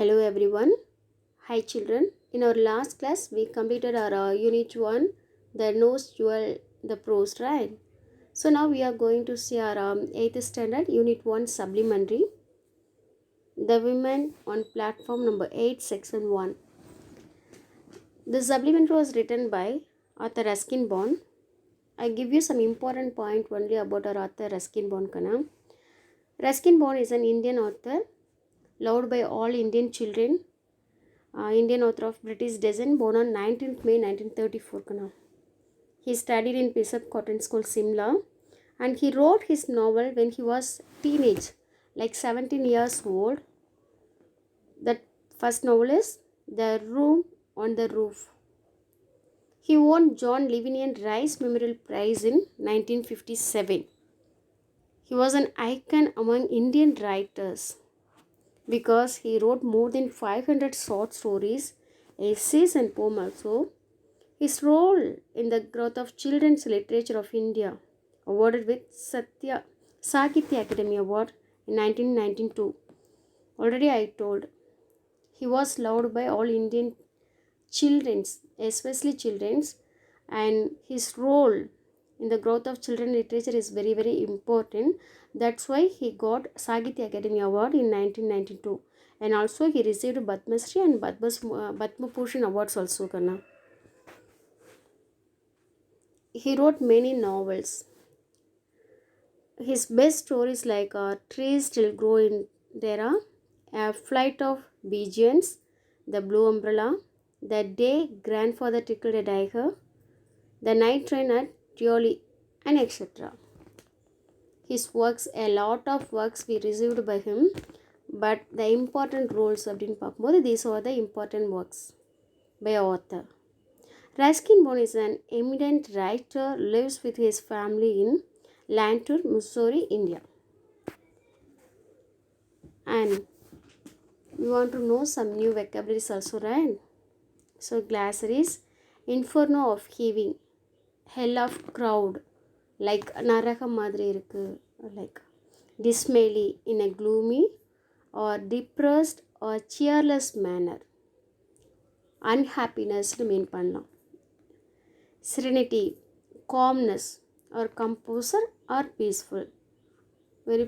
Hello everyone. Hi children. In our last class we completed our unit 1, the nose jewel, the prose, right? So now we are going to see our 8th standard unit 1 supplementary, the women on platform number 8 section 1. The supplementary was written by author Ruskin Bond. I give you some important point only about our author Ruskin Bond kana. Ruskin Bond is an Indian author loved by all Indian children. Indian author of British descent, born on 19th May 1934 kana. He studied in Bishop Cotton School, Simla, and he wrote his novel when he was teenage, like 17 years old. The first novel is The Room on the Roof. He won John Levinian Rice Memorial Prize in 1957. He was an icon among Indian writers because he wrote more than 500 short stories, essays and poems also. His role in the growth of children's literature of India, awarded with Sahitya Academy Award in 1992. Already I told, he was loved by all Indian children's, especially children's, and his role in the growth of children literature is very, very important. That's why he got Sahitya Academy Award in 1992. And also he received Padma Shri and Padma Bhushan awards also. Kana. He wrote many novels. His best stories like Trees Still Grow in Dera, A Flight of Pigeons, The Blue Umbrella, The Day Grandfather Tickled a Tiger, The Night Train at Tioli, and etc. His works, a lot of works we received by him, but the important roles அப்படின்னு பார்க்கும்போது these are the important works by author. Ruskin Bond is an eminent writer, lives with his family in Lantur, Missouri, India. And we want to know some new vocabularies also, right? So glossaries: inferno of heaving, hell of crowd, like நரகம் மாதிரி இருக்கு, like dismally, in a gloomy or depressed or cheerless manner. Unhappiness mean பண்ணலாம். Serenity, calmness or composure or peaceful. Very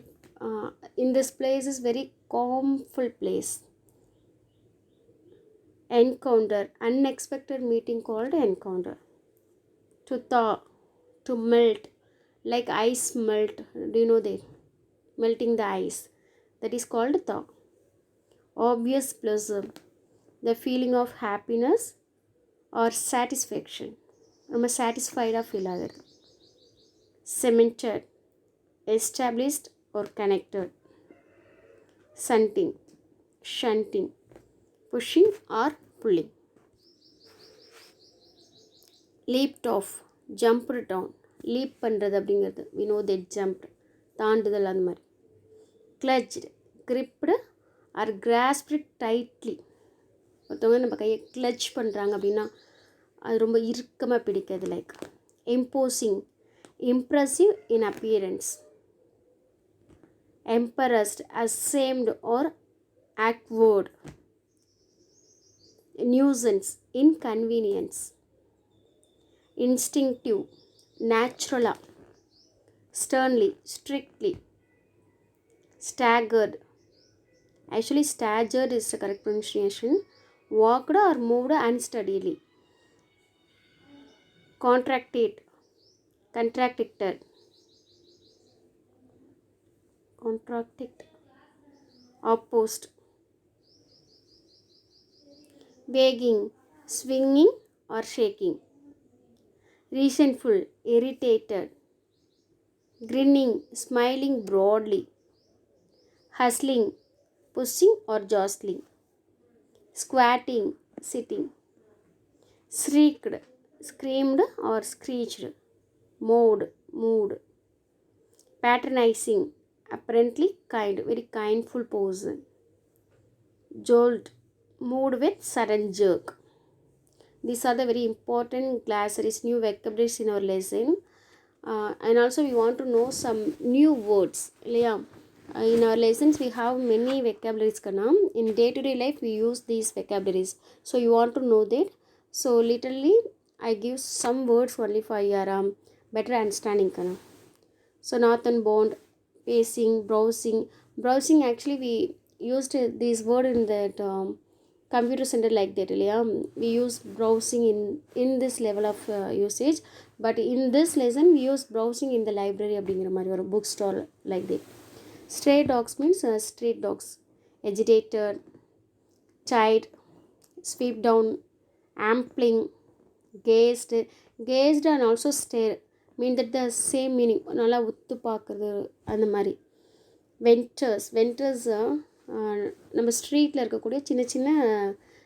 in this place is very calmful place. Encounter, unexpected meeting called encounter. To thaw, to melt, like ice melt. Do you know that? Melting the ice, that is called thaw. Obvious pleasure, the feeling of happiness or satisfaction. நம்ம சாட்டிஸ்ஃபைடாக feel ஆகுது. Cemented, established or connected. Shunting, pushing or pulling. Leaped off, jumped down. Leap பண்ணுறது அப்படிங்கிறது, we know that jumped, தாண்டுதல் அந்த மாதிரி. Clutched, gripped or grasped tightly. ஒருத்தவங்க நம்ம கையை கிளச் பண்ணுறாங்க அப்படின்னா அது ரொம்ப இறுக்கமாக பிடிக்கிறது. Like imposing, impressive in appearance. Embarrassed, ashamed or awkward. Nuisance, inconvenience. Instinctive, natural. Sternly, strictly. Staggered, actually staggered is the correct pronunciation. Walked or moved unsteadily. Contracted, opposed. Wagging, swinging or shaking. Resentful, irritated. Grinning, smiling broadly. Hustling, pushing or jostling. Squatting, sitting. Shrieked, screamed or screeched. Moved. Patronizing, apparently kind, very kindful person. Jolt, moved with sudden jerk. These are the very important glossaries, new vocabularies in our lesson. And also we want to know some new words. இல்லையா? In our lessons we have many vocabularies kana. In day to day life we use these vocabularies, so you want to know that. So literally I give some words only for your better understanding kana. So northern bond, pacing, browsing actually we used this word in that computer center like that. We use browsing in this level of usage, but in this lesson we use browsing in the library அப்படிங்கிற மாதிரி ஒரு book stall like that. Stray dogs means street dogs. Agitated, chide, sweep down, ampling, gazed, gazed and also stare mean that the same meaning. நல்லா உத்து பார்க்குறது அந்த மாதிரி. வென்டர்ஸ் நம்ம ஸ்ட்ரீட்டில் இருக்கக்கூடிய சின்ன சின்ன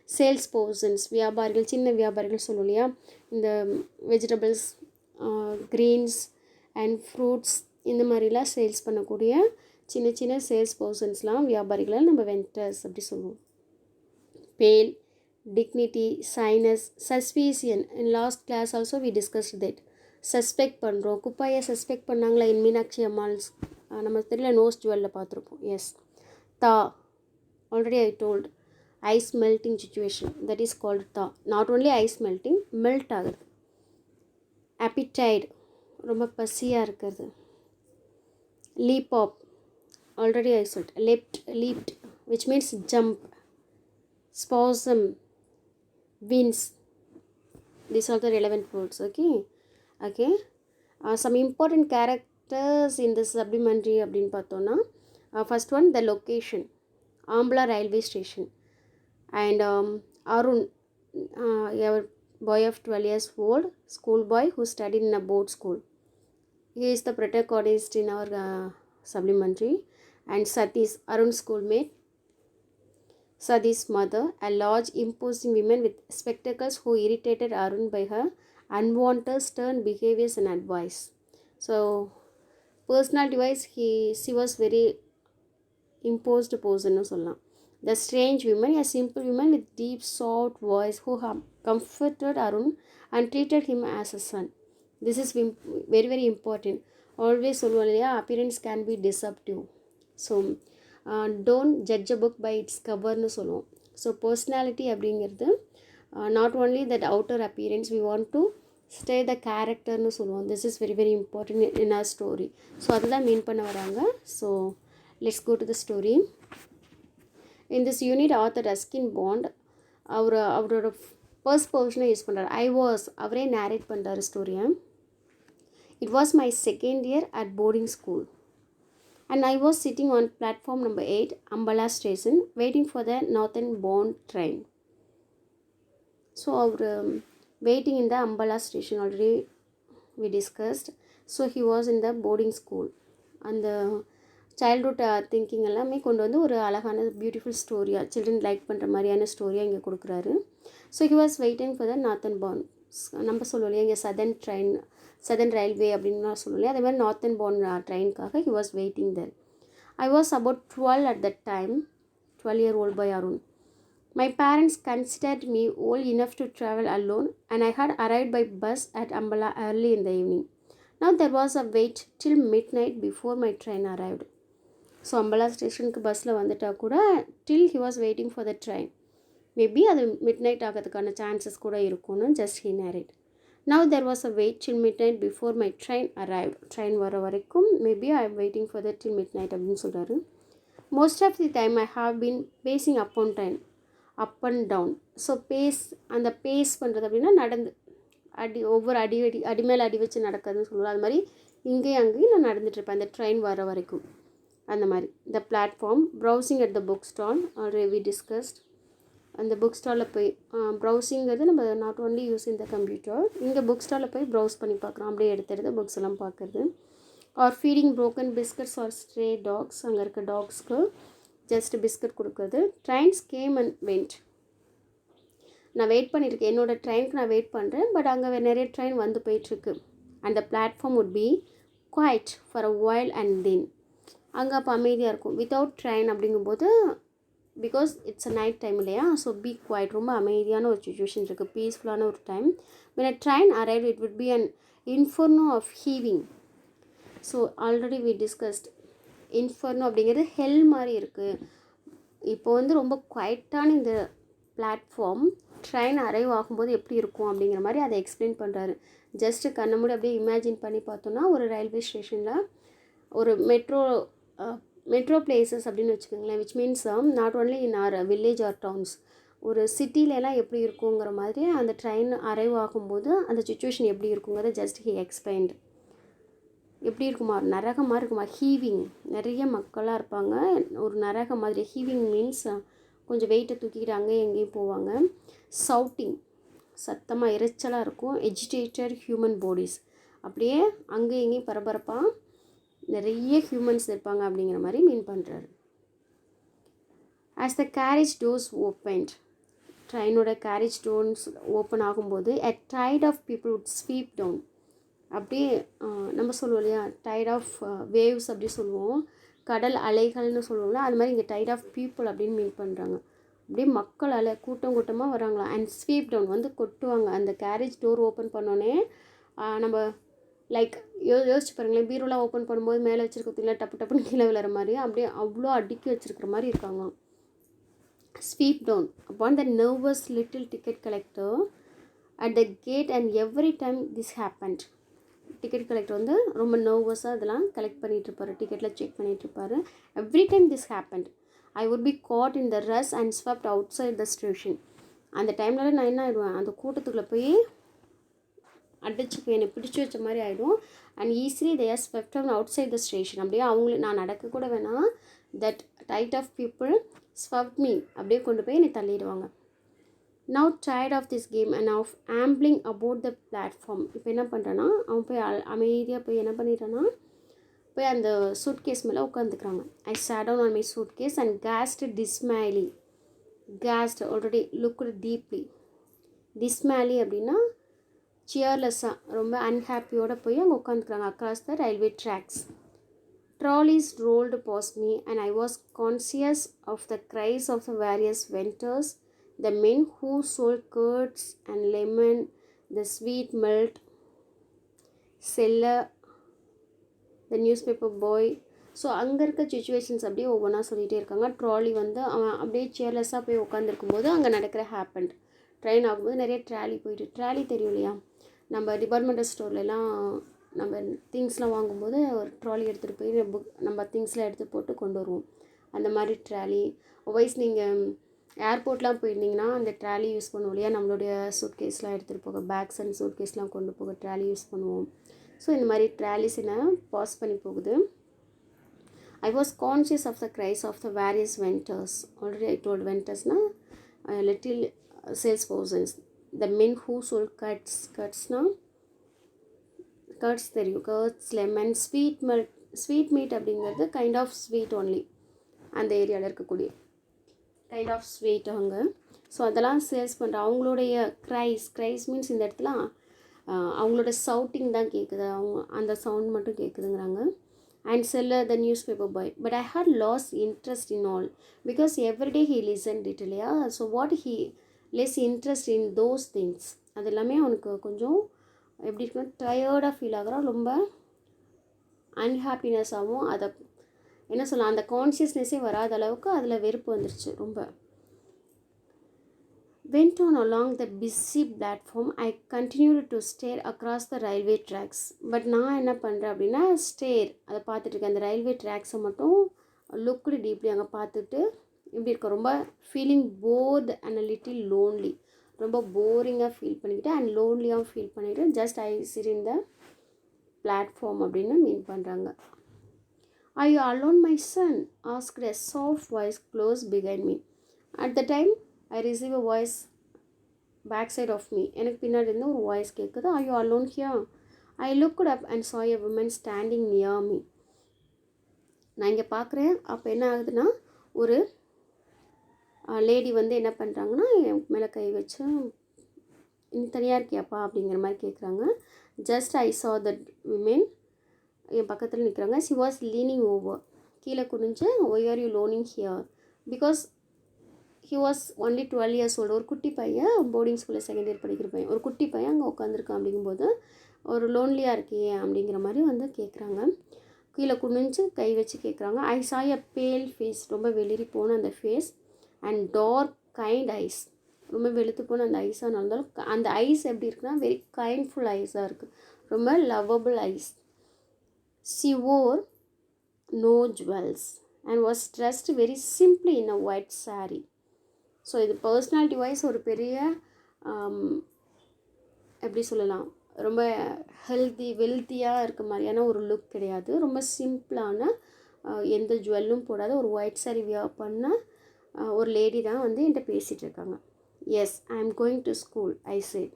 சேல்ஸ் பர்சன்ஸ், வியாபாரிகள், சின்ன வியாபாரிகள் சொல்லுவோம் இல்லையா. இந்த வெஜிடபிள்ஸ், க்ரீன்ஸ் அண்ட் ஃப்ரூட்ஸ் இந்த மாதிரிலாம் சேல்ஸ் பண்ணக்கூடிய சின்ன சின்ன சேல்ஸ் பர்சன்ஸ்லாம் வியாபாரிகளை நம்ம வென்டர்ஸ் அப்படி சொல்லுவோம். Pale, dignity, sinus, suspicion. In last class also we discussed that. Suspect பண்ணுறோம். குப்பாயை சஸ்பெக்ட் பண்ணாங்களா இன் மீனாட்சி அம்மாள்ஸ், நம்ம தெரியல நோஸ் ஜுவலில் பார்த்துருப்போம். Yes. Thaw, already I told. Ice melting situation, that is called thaw. Not only ice melting, melt ஆகுது. appetite, ரொம்ப பசியாக இருக்கிறது. leap up, already I said. Leaped which means jump. Spasm, wince, these are the relevant words. Okay. Some important characters in this supplementary அப்படின்னு பார்த்தோன்னா, first one the location, Ambala railway station, and Arun, a boy of 12 years old, school boy who studied in a board school. He is the protagonist in our supplementary. And Satish, Arun's schoolmate. Sati's mother, a large imposing woman with spectacles who irritated Arun by her unwanted stern behaviors and advice. So personality wise she was very imposed person nu sollaam. The strange woman, a simple woman with deep soft voice who comforted Arun and treated him as a son. This is very very important. Always சொல்லுவோம் இல்லையா, appearance can be deceptive. So don't judge a book by its coverன்னு சொல்லுவோம். So personality அப்படிங்கிறது not only that outer appearance, we want to stay the கேரக்டர்னு சொல்லுவோம். This is very very important in our story. So அதுதான் mean பண்ண வராங்க. So let's go to the story. In this unit author Ruskin Bond அவரோட first பர்சனை use பண்ணுறாரு. அவரே narrate பண்ணுறாரு ஸ்டோரியை. It was my second year at boarding school, and I was sitting on platform number 8, Ambala station, waiting for the northern bound train. So our waiting in the Ambala station already we discussed. So he was in the boarding school. And the childhood thinking எல்லாமே கொண்டு வந்து ஒரு அழகான beautiful ஸ்டோரியாக, children like பண்ணுற மாதிரியான ஸ்டோரியாக இங்கே கொடுக்குறாரு. So he was waiting for the northern bond. நம்ம சொல்லுவோம் இல்லையா இங்கே சதர்ன் ரயில்வே அப்படின்னு சொல்லலையே, அதே மாதிரி நார்த்தன் பாண்ட் ட்ரெயினுக்காக he was waiting there. I was about 12 at that time, 12-year-old boy Arun. My parents considered me old enough to travel alone, and I had arrived by bus at Ambala early in the evening. Now there was a wait till midnight before my train arrived. So Ambala ஸ்டேஷனுக்கு பஸ்ஸில் வந்துட்டா கூட till he was waiting for the train. Maybe அது mid night ஆகிறதுக்கான chances கூட இருக்கும்னு just he narrate. Now there was a wait till midnight before my train arrived. Train வர வரைக்கும் maybe I am waiting for that till midnight அப்படின்னு சொல்கிறாரு. Most of the time I have been pacing up and down. So அந்த pace பண்ணுறது அப்படின்னா நடந்து ஒவ்வொரு அடி மேலே அடி வச்சு நடக்கிறதுன்னு சொல்லுவோம். அது மாதிரி இங்கேயும் அங்கேயும் நான் நடந்துகிட்ருப்பேன் அந்த ட்ரெயின் வர வரைக்கும். அந்த மாதிரி the platform, browsing at the book stall already we discussed. அந்த புக் ஸ்டாலில் போய் ப்ரௌசிங்கிறது நம்ம நாட் ஓன்லி யூஸ் இந்த கம்ப்யூட்டர், இங்கே புக் ஸ்டாலில் போய் ப்ரௌஸ் பண்ணி பார்க்குறோம். அப்படியே எடுத்து புக்ஸ் எல்லாம் பார்க்குறது. Or feeding broken biscuits or stray dogs, அங்கே இருக்க டாக்ஸ்க்கு ஜஸ்ட் பிஸ்கட் கொடுக்குறது. Trains came and went. நான் வெயிட் பண்ணியிருக்கேன், என்னோடய ட்ரெயினுக்கு நான் வெயிட் பண்ணுறேன், பட் அங்கே நிறைய ட்ரெயின் வந்து போயிட்டுருக்கு. And the platform would be quiet for a while and then. அங்கே அப்போ அமைதியாக இருக்கும். வித்தவுட் ட்ரெயின் அப்படிங்கும்போது because it's a night time இல்லையா, ஸோ பி குவைட், ரொம்ப அமைதியான ஒரு சுச்சுவேஷன் இருக்குது, பீஸ்ஃபுல்லான ஒரு time. when a train arrived it would be an inferno of heaving. So already we discussed inferno அப்படிங்கிறது ஹெல் மாதிரி இருக்குது. இப்போ வந்து ரொம்ப குவைட்டான இந்த பிளாட்ஃபார்ம் ட்ரெயின் அரைவ் ஆகும்போது எப்படி இருக்கும் அப்படிங்கிற மாதிரி அதை எக்ஸ்பிளைன் பண்ணுறாரு. ஜஸ்ட்டு கண்ணை மூடி அப்படியே இமேஜின் பண்ணி பார்த்தோன்னா ஒரு ரயில்வே ஸ்டேஷனில் ஒரு மெட்ரோ பிளேசஸ் அப்படின்னு வச்சுக்கோங்களேன், which means not only in our village or towns. ஒரு சிட்டிலலாம் எப்படி இருக்குங்கிற மாதிரி அந்த ட்ரெயின் அரைவ் ஆகும்போது அந்த சுச்சுவேஷன் எப்படி இருக்குங்கிறத ஜஸ்ட் ஹி எக்ஸ்பிளைன்டு. எப்படி இருக்குமா, நரகம் மாதிரி இருக்குமா, ஹீவிங், நிறைய மக்களாக இருப்பாங்க, ஒரு நரகம் மாதிரி. ஹீவிங் மீன்ஸ் கொஞ்சம் வெயிட்டை தூக்கிக்கிட்டு அங்கேயும் எங்கேயும் போவாங்க. சவுட்டிங், சத்தமாக இறைச்சலாக இருக்கும். எஜிடேட்டட் ஹியூமன் பாடிஸ், அப்படியே அங்கேயும் எங்கேயும் பரபரப்பாக நிறைய ஹியூமன்ஸ் இருப்பாங்க அப்படிங்கிற மாதிரி மீன் பண்ணுறாரு. As the carriage doors opened, ட்ரெயினோட கேரேஜ் டோர்ஸ் ஓப்பன் ஆகும்போது a tide of people would sweep down. அப்படியே நம்ம சொல்லுவோம் இல்லையா, டைட் ஆஃப் வேவ்ஸ் அப்படி சொல்லுவோம், கடல் அலைகள்னு சொல்லுவோம்ல, அது மாதிரி இங்கே டைட் ஆஃப் பீப்புள் அப்படின்னு மீன் பண்ணுறாங்க. அப்படியே மக்கள் அலை கூட்டம் கூட்டமாக வராங்களாம். அண்ட் ஸ்வீப் டவுன் வந்து கொட்டுவாங்க. அந்த கேரேஜ் டோர் ஓப்பன் பண்ணோன்னே நம்ம லைக் யோசிச்சு பாருங்களேன், பீரோலாம் ஓப்பன் பண்ணும்போது மேலே வச்சுருக்கீங்களா டப்பு டப்புன்னு கீழே விழுற மாதிரி, அப்படியே அவ்வளோ அடுக்கி வச்சுருக்கிற மாதிரி இருக்காங்க. Sweep down upon the nervous little ticket collector at the gate, and every time this happened, ticket collector வந்து ரொம்ப நர்வஸாக இதெல்லாம் கலெக்ட் பண்ணிகிட்ருப்பாரு, டிக்கெட்டில் செக் பண்ணிகிட்ருப்பாரு. Every time this happened I would be caught in the rush and swept outside the station. அந்த டைமில் நான் என்ன ஆகிடுவேன், அந்த கூட்டத்துக்குள்ளே போய் அடிச்சு போய் என்னை பிடிச்சி வச்ச மாதிரி ஆகிடும். And easily they are swept outside the station. அப்படியே அவங்களே நான் நடக்க கூட வேணாம், that tide of people swept me, அப்படியே கொண்டு போய் என்னை தள்ளிடுவாங்க. Now tired of this game and of ambling about the platform, இப்போ என்ன பண்ணுறேன்னா அவன் போய் அமைதியாக போய் என்ன பண்ணிடுறான்னா போய் அந்த சூட் கேஸ் மேலே உட்காந்துக்கிறாங்க. I sat down on my suitcase and gasped dismally. Gasped already looked deeply. Dismally அப்படின்னா சியர்லெஸ்ஸாக, ரொம்ப அன்ஹாப்பியோடு போய் அங்கே உட்காந்துக்கிறாங்க across the railway tracks. Trolleys rolled past me and I was conscious of the cries of the various vendors, the men who sold curds and lemon, the sweet milk seller, the newspaper boy. So அங்கே இருக்க situations அப்படியே ஒவ்வொன்றா சொல்லிகிட்டே இருக்காங்க. Trolley வந்து அவன் அப்படியே சேர்லெஸ்ஸாக போய் உட்காந்துருக்கும்போது அங்கே நடக்கிற ஹேப்பண்ட். ட்ரெயின் ஆகும்போது நிறைய ட்ராலி போயிட்டு, ட்ராலி தெரியும் இல்லையா, நம்ம டிபார்ட்மெண்டல் ஸ்டோர்லலாம் நம்ம திங்ஸ்லாம் வாங்கும்போது ஒரு ட்ராலி எடுத்துகிட்டு போய் நம்ம திங்ஸ்லாம் எடுத்து போட்டு கொண்டு வருவோம், அந்த மாதிரி ட்ராலி. வைஸ் நீங்கள் ஏர்போர்ட்லாம் போயிருந்தீங்கன்னா அந்த ட்ராலி யூஸ் பண்ணுவோம் இல்லையா, நம்மளுடைய சூட்கேஸ்லாம் எடுத்துகிட்டு போக, பேக்ஸ் அண்ட் சூட்கேஸ்லாம் கொண்டு போக ட்ராலி யூஸ் பண்ணுவோம். ஸோ இந்த மாதிரி ட்ராலிஸ் என்ன பாஸ் பண்ணி போகுது. I was conscious of the cries of the various vendors. Already I told வெண்டர்ஸ்னால் little sales persons. The men who sold கட்ஸ்னால் கர்ட்ஸ் தெரியும், curds, lemon, sweet milk. Sweetmeat அப்படிங்கிறது கைண்ட் ஆஃப் ஸ்வீட் ஒன்லி, அந்த ஏரியாவில் இருக்கக்கூடிய kind of sweet அங்கே. So அதெல்லாம் sales பண்ணுற அவங்களுடைய க்ரைஸ் மீன்ஸ் இந்த இடத்துல அவங்களோட சவுட்டிங் தான் கேட்குது, அவங்க அந்த சவுண்ட் மட்டும் கேட்குதுங்கிறாங்க. And seller the newspaper boy, but I had lost interest in all because everyday he listened it இல்லையா. So what he less interest in those things, அது எல்லாமே அவனுக்கு கொஞ்சம் எப்படி இருக்குன்னா டயர்டாக ஃபீல் ஆகிறான், ரொம்ப அன்ஹாப்பினஸ்ஸாகவும், அதை என்ன சொல்லலாம், அந்த கான்ஷியஸ்னஸே வராத அளவுக்கு அதில் வெறுப்பு வந்துருச்சு ரொம்ப. Went on along the busy platform. I continued to stare across the railway tracks. But நான் என்ன பண்ணுறேன் அப்படின்னா ஸ்டேர், அதை பார்த்துட்ருக்கேன், அந்த ரயில்வே ட்ராக்ஸை மட்டும் லுக்டு டீப்லி அங்கே பார்த்துட்டு இப்படி இருக்க, ரொம்ப feeling board and little lonely, ரொம்ப போரிங்காக ஃபீல் பண்ணிக்கிட்டு அண்ட் லோன்லியாகவும் ஃபீல் பண்ணிவிட்டு just I sit in the platform அப்படின்னு மீன் பண்ணுறாங்க. Are you alone, my son? asked a soft voice close behind me. At the time, I received a voice backside of me. எனக்கு பின்னாடி இருந்து ஒரு voice கேட்குது. Are you alone here? I looked up and saw a woman standing near me. நான் இங்கே பார்க்குறேன். அப்போ என்ன ஆகுதுன்னா ஒரு லேடி வந்து என்ன பண்ணுறாங்கன்னா என் மேலே கை வச்சு நீ தனியாக இருக்கியாப்பா அப்படிங்கிற மாதிரி கேட்குறாங்க. Just I saw that women என் பக்கத்தில் நிற்கிறாங்க. ஷி வாஸ் லீனிங் ஓவர், கீழே குனிஞ்சு why are you leaning here because he was only 12 years old. ஒரு குட்டி பையன், போர்டிங் ஸ்கூலில் செகண்ட் இயர் படிக்கிற பையன், ஒரு குட்டி பையன் அங்கே உட்காந்துருக்கான். அப்படிங்கும்போது ஒரு லோன்லியாக இருக்கியே அப்படிங்கிற மாதிரி வந்து கேட்குறாங்க. கீழே குனிஞ்சு கை வச்சு கேட்குறாங்க. ஐ saw a pale face, ரொம்ப வெளிரி போன அந்த face, and dark kind eyes, ரொம்ப வெளுத்து போன அந்த ஐஸாக இருந்தாலும் அந்த ஐஸ் எப்படி இருக்குன்னா வெரி கைண்ட்ஃபுல் ஐஸாக இருக்குது, ரொம்ப lovable eyes. she wore no jewels and was dressed very simply in a white saree. So இது பர்சனாலிட்டி வைஸ் ஒரு பெரிய எப்படி சொல்லலாம், ரொம்ப வெல்த்தியாக இருக்க மாதிரியான ஒரு லுக் கிடையாது. ரொம்ப சிம்பிளான எந்த ஜுவல்லும் போடாத ஒரு ஒயிட் சாரி வியர் பண்ண ஒரு லேடி தான் வந்து என்கிட்ட பேசிகிட்டு இருக்காங்க. Yes, I am going to school, I said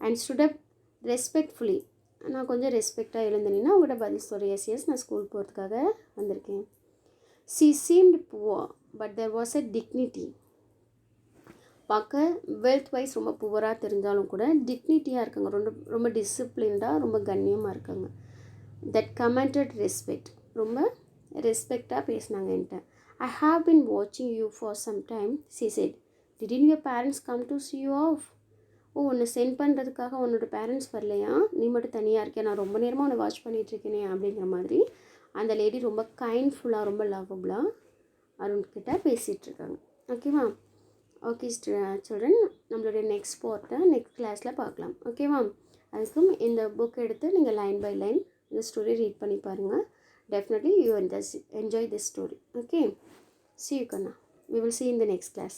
and stood up respectfully. நான் கொஞ்சம் ரெஸ்பெக்டாக எழுந்தேன்னா அவங்கள்ட்ட பதில் சொல்கிறேன். எஸ் நான் ஸ்கூல் போகிறதுக்காக வந்திருக்கேன். she seemed poor but there was a dignity. பார்க்க வெல்த் வைஸ் ரொம்ப புவராக தெரிஞ்சாலும் கூட டிக்னிட்டியாக இருக்காங்க, ரொம்ப டிசிப்ளின்டாக, ரொம்ப கண்ணியமாக இருக்காங்க. தட் கமெண்டட் ரெஸ்பெக்ட், ரொம்ப ரெஸ்பெக்டாக பேசினாங்க என்கிட்ட. ஐ ஹாவ் பின் வாட்சிங் you for some time, she said. Didn't your parents come to see you off? ஓ, உன்னை சென்ட் பண்ணுறதுக்காக உன்னோட பேரண்ட்ஸ் வரலையா, நீ மட்டும் தனியாக இருக்கேன், நான் ரொம்ப நேரமாக உன்னை வாட்ச் பண்ணிகிட்ருக்கேனே அப்படிங்கிற மாதிரி அந்த லேடி ரொம்ப கைண்ட்ஃபுல்லாக, ரொம்ப லவ்வபுளாக அருண்கிட்ட பேசிகிட்ருக்காங்க. ஓகேவா? ஓகே சில்ட்ரன், நம்மளுடைய நெக்ஸ்ட் பார்ட்டை நெக்ஸ்ட் கிளாஸில் பார்க்கலாம். ஓகேவா? அதுக்கும் இந்த புக் எடுத்து நீங்கள் லைன் பை லைன் இந்த ஸ்டோரி ரீட் பண்ணி பாருங்கள். Definitely you enjoy this story. Okay, see you Kanna. We will see in the next class.